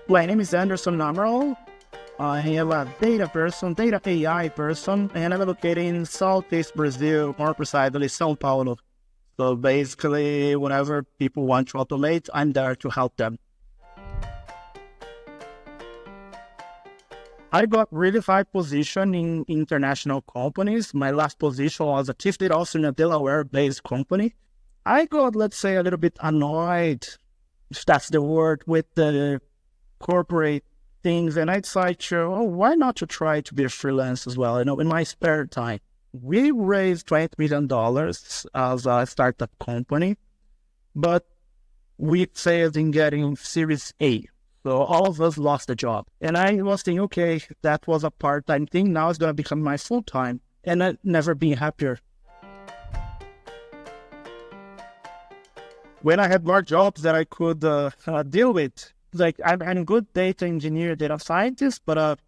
My name is Anderson Amaral. I am a data person, data AI person, and I'm located in Southeast Brazil, more precisely São Paulo. So basically, whenever people want to automate, I'm there to help them. I got really high position in international companies. My last position was a chief data officer in a Delaware-based company. I got, let's say, a little bit annoyed, if that's the word, with the corporate things, and I decided why not to try to be a freelance as well, in my spare time. We raised $20 million as a startup company, but we failed in getting Series A. So all of us lost the job. And I was thinking, okay, that was a part-time thing. Now it's going to become my full-time. And I've never been happier. When I had more jobs that I could deal with, like I'm a good data engineer, data scientist, but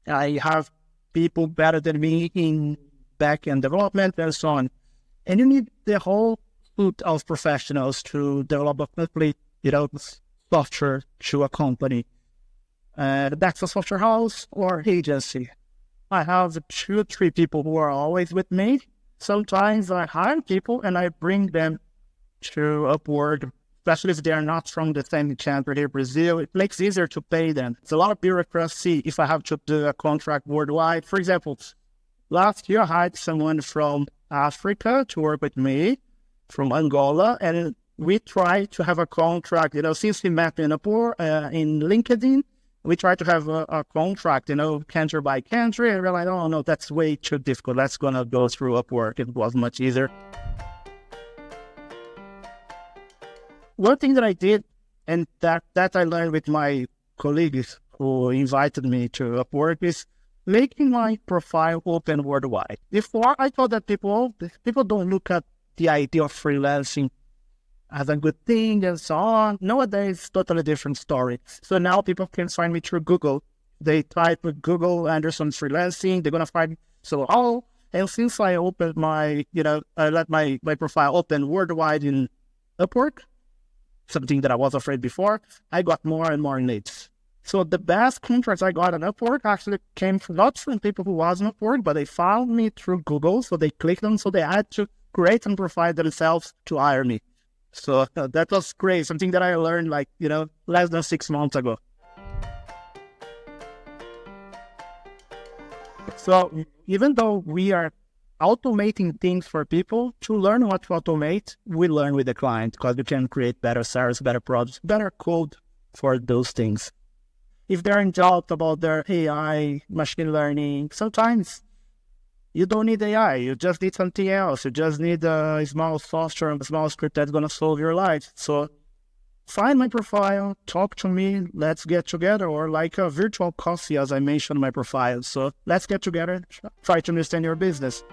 I have people better than me in back-end development and so on. And you need the whole suite of professionals to develop a complete, software to a company. That's a software house or agency. I have 2 or 3 people who are always with me. Sometimes I hire people and I bring them to Upwork, especially if they are not from the same country here, Brazil. It makes it easier to pay them. It's a lot of bureaucracy if I have to do a contract worldwide. For example, last year I hired someone from Africa to work with me, from Angola, and we tried to have a contract, since we met in Upwork, in LinkedIn, we tried to have a contract, country by country, and we're like, oh no, that's way too difficult. That's gonna go through Upwork. It was much easier. One thing that I did, and that I learned with my colleagues who invited me to Upwork, is making my profile open worldwide. Before, I thought that people don't look at the idea of freelancing as a good thing and so on. Nowadays, it's totally different story. So now people can find me through Google. They type with Google Anderson freelancing, they're going to find me. And since I opened I let my profile open worldwide in Upwork, something that I was afraid before, I got more and more leads. So the best contracts I got on Upwork actually came not from people who wasn't Upwork, but they found me through Google. So they clicked on, so they had to create and profile themselves to hire me. So that was great, something that I learned less than 6 months ago. So even though we are automating things for people, to learn what to automate, we learn with the client because we can create better service, better products, better code for those things. If they're in doubt about their AI, machine learning, sometimes you don't need AI. You just need something else. You just need a small software, a small script that's going to solve your life. So find my profile, talk to me, let's get together, or like a virtual coffee, as I mentioned in my profile. So let's get together, try to understand your business.